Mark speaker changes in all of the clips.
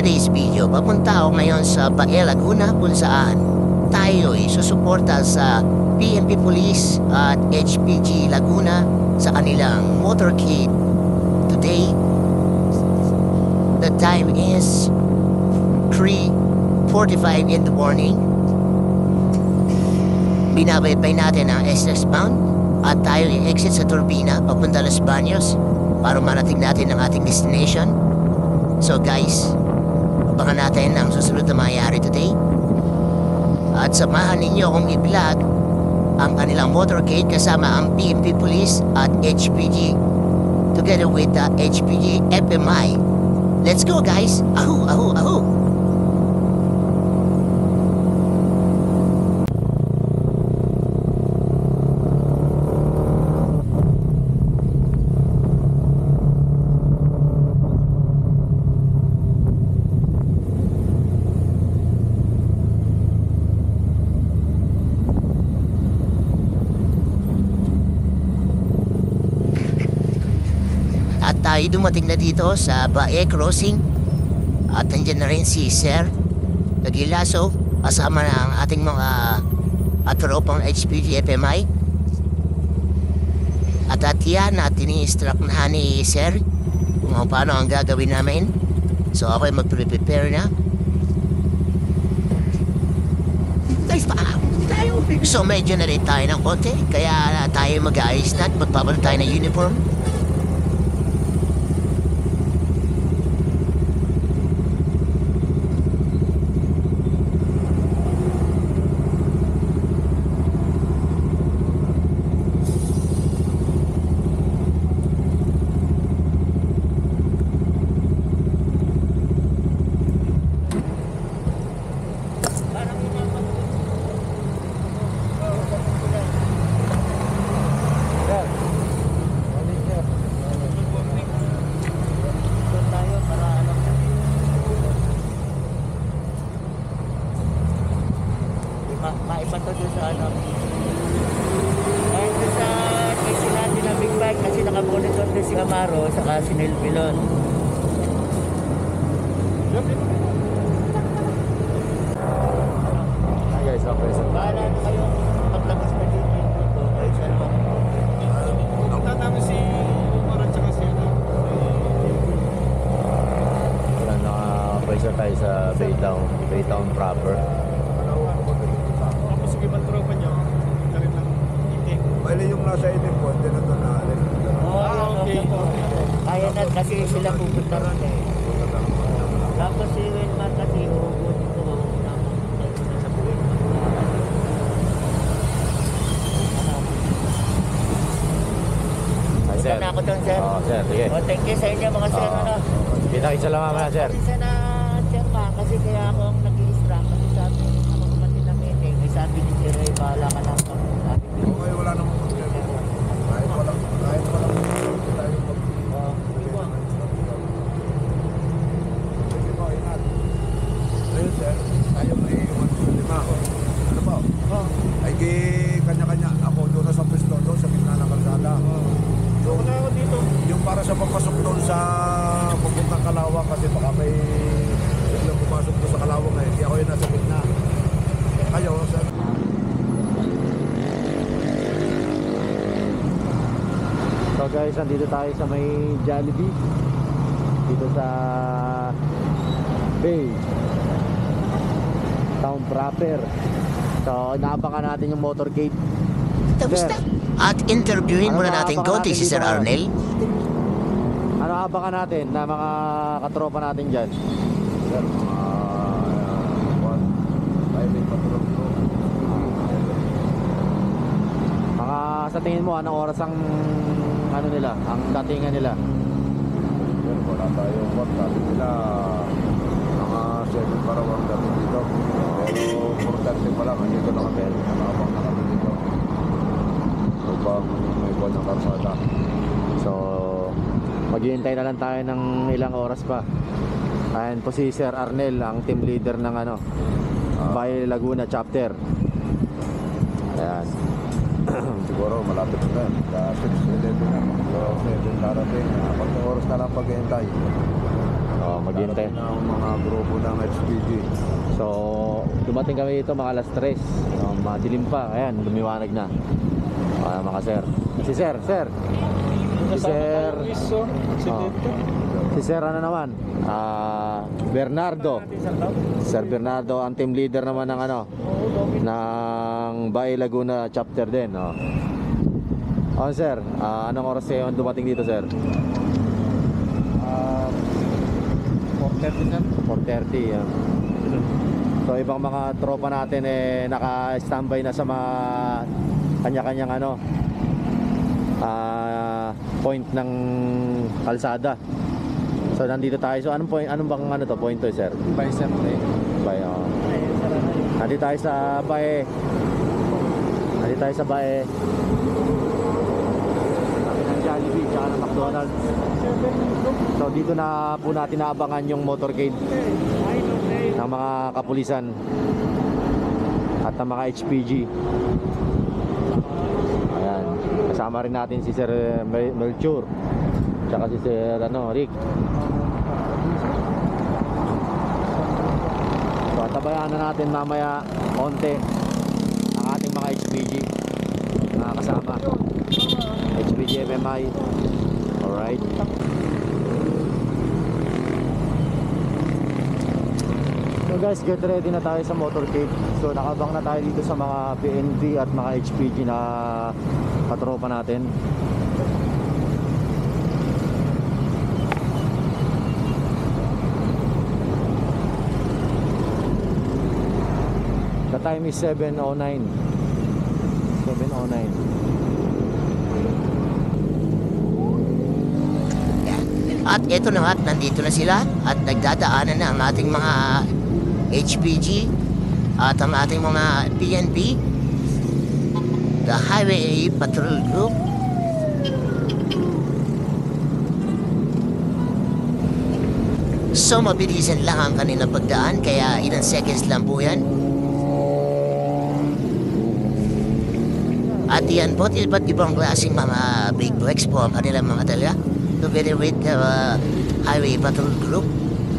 Speaker 1: today's video, papunta ako ngayon sa Bae, Laguna kung saan tayo ay susuporta sa PNP Police at HPG Laguna sa kanilang motorcade. Today, the time is 3:45 in the morning. Binabaybay natin ang SS Bound at tayo ay exit sa Turbina papunta Los Baños para marating natin ang ating destination. So guys, abangan natin ang susunod na mangyayari today. At samahan ninyo akong i-vlog ang kanilang motorcade kasama ang PNP Police at HPG together with the HPG FMI. Let's go guys! Ahu, ahu, ahu! At tayo dumating na dito sa Bae Crossing. At nandiyan na rin si Sir Nagilaso kasama na ang ating mga tropang HPG FMI. At yan natin i-instruct na ni Sir kung paano ang gagawin namin. So ako ay mag-prepare na. Guys, so medyo na rin tayo ng konti. Kaya tayo mag-ayos na at magpapalit tayo ng uniform. Maipato doon sa ano. Ayun doon sa kasi natin na big bike kasi nakamonitor doon si Camaro saka si Neil Pilon. Hi guys, okay sa bahala na kayo paglabas pa dito ito. Ayun siya naman.
Speaker 2: Ang tatama si Moran tsaka si ano.
Speaker 3: Wala, naka-pressure tayo sa Baytown proper.
Speaker 2: Ibang tropa nyo, karin ng itik.
Speaker 4: Bali yung nasa itim po, hindi na ito naalis.
Speaker 2: Okay.
Speaker 1: Kaya na kasi sila pupunta ron eh. Tapos si Wilman kasi hugot ito. Sa buwin.
Speaker 3: Hi sir.
Speaker 1: Na ako doon, sir.
Speaker 3: Oo sir, sige.
Speaker 1: Oh, thank you sa inyo mga sir. Ano?
Speaker 3: Kita-kita lang mamaya sir.
Speaker 1: Kasi na sir ma, kasi kaya ako ang nag-i-distract kasi sabi ako kumatin na meeting. May sabi ni Sir Ray, bahala ka lang. Sabi ko,
Speaker 4: Okay, wala namang problema. Kahit walang tayo ayun sir, tayo may 1.5. Ano ba? Ay kanya-kanya. Ako doon sa pwesto doon sa gitna ng kalsada. So,
Speaker 2: Wala ako dito.
Speaker 4: yung para sa papasok doon sa papuntang Kalawang kasi baka may biglang pumasok doon sa Kalawang eh. Kaya ako yun nasa gitna. Kayo, sir.
Speaker 3: So guys, nandito tayo sa may Jollibee. Dito sa Bay Town proper. So, naabangan natin yung motorcade.
Speaker 1: tapos na. At interviewin muna natin konti si Sir Arnel.
Speaker 3: Ano abangan natin na mga katropa natin dyan?
Speaker 4: Sir, private patrol ko.
Speaker 3: Mga sa tingin mo, anong oras ang ano nila, ang datingan nila?
Speaker 4: Sir, wala tayong work. Sabi nila, mga 7 para 1 dati dito. Pero 4:30 pa lang, andito na kami. Nakabang na kami dito. Upang may buwan ng karsada.
Speaker 3: So, maghihintay na lang tayo ng ilang oras pa. Ayan po si Sir Arnel, ang team leader ng ano, Bae Laguna chapter. Ayan.
Speaker 4: Siguro malapit na. Kaya 6:11 na. So 7 darating. Pag oras na lang paghihintay.
Speaker 3: Oh, maghihintay.
Speaker 4: Darating na ang mga grupo ng HPG.
Speaker 3: So, dumating kami dito mga alas 3. Madilim pa. Ayan, lumiwanag na. Mga sir. Si sir. Si sir. Si sir ano naman? Bernardo. Sir Bernardo, ang team leader naman ng ano? Ng Bae Laguna chapter din. Oh, sir. Anong oras kayo dumating dito, sir? 4:30. Yan. So ibang mga tropa natin naka-standby na sa mga kanya-kanyang ano point ng kalsada. So nandito tayo. So anong point, anong bang ano to point to, sir?
Speaker 2: Bye, sir.
Speaker 3: Bye. Nandito tayo sa Bae. Sabi ng Jollibee tsaka ng McDonald's. So dito na po natin naabangan yung motorcade ng mga kapulisan at ng mga HPG. Ayan, kasama rin natin si Sir Melchor tsaka si Sir Rick. So tabayan na natin mamaya konti ang ating mga HPG mga kasama, HPG MMI. Alright. So guys, get ready na tayo sa motorcade. So nakabang na tayo dito sa mga PNP at mga HPG na katropa natin. The time is 7:09.
Speaker 1: At eto na nga, nandito na sila at nagdadaanan na ang ating mga HPG at ang ating mga PNP, the Highway Patrol Group. So mabilisan lang ang kanilang pagdaan, kaya ilang seconds lang po yan. At yan po, iba't ibang klaseng mga big breaks po ang kanilang mga talya together with the Highway Patrol Group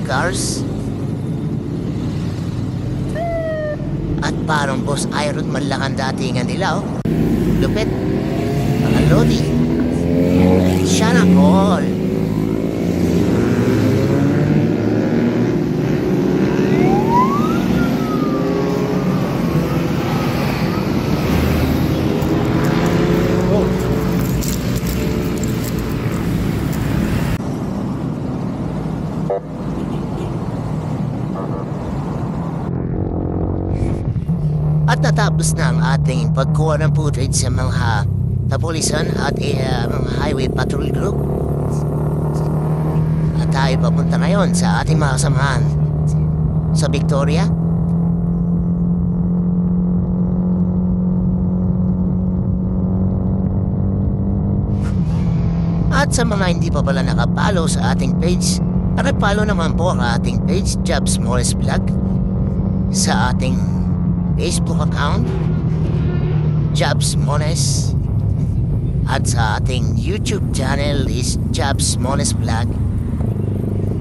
Speaker 1: cars. At parang Boss Iron man lang ang datingan nila, oh. Lupit. Mga Lodi. Sana all. At natapos na ang ating pagkuha ng footage sa mga kapulisan at mga Highway Patrol Group. At tayo papunta ngayon sa ating mga kasamahan sa Victoria. At sa mga hindi pa pala nakapalo sa ating page, nakipalo naman po ang ating page, Jobs Morris Vlog, sa ating Facebook account, Jobs Mones, at sa ating YouTube channel is Jobs Mones Vlog.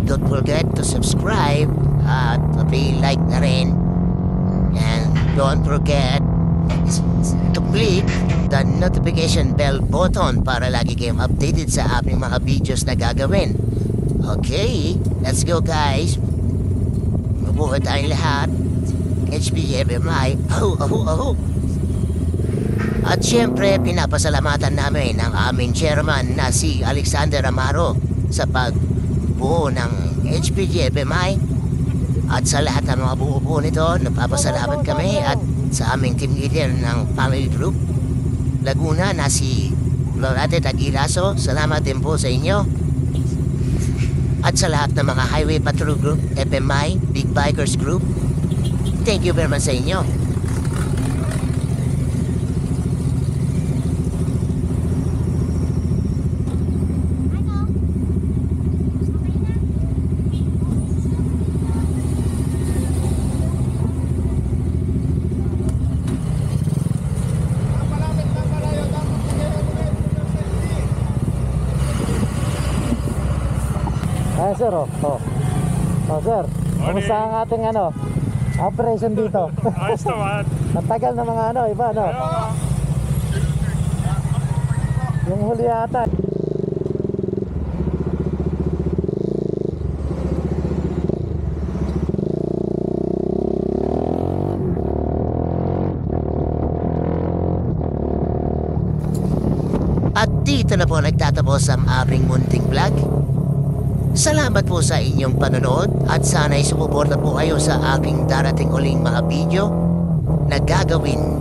Speaker 1: Don't forget to subscribe at like na rin, and don't forget to click the notification bell button para lagi kayong updated sa aming mga videos na gagawin. Okay, let's go guys. Mabuhay tayong lahat. HPG MMI, At syempre, pinapasalamatan namin ang aming chairman na si Alexander Amaro sa pagbuo ng HPG MMI. At sa lahat ng mga buo-buo nito, nagpapasalamat kami at sa aming team leader ng Family Group Laguna na si Lorate Tagilaso. Salamat din po sa inyo. At sa lahat ng mga Highway Patrol Group, FMI, Big Bikers Group, thank you very much sa inyo.
Speaker 3: Sir, oh.
Speaker 5: Oh, sir. Kumusta ang ating operation dito?
Speaker 2: Ayos naman.
Speaker 5: Natagal na mga iba, no? Yung huli yata.
Speaker 1: At dito na po nagtatapos ang aming munting vlog. Salamat po sa inyong panonood at sana'y sumuporta po kayo sa aking darating uling mga video na gagawin.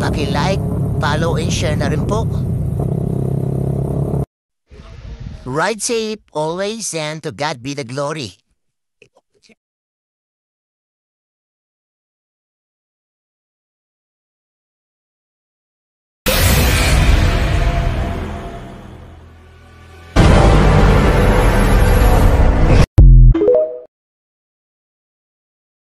Speaker 1: Paki-like, follow and share na rin po. Ride safe always and to God be the glory.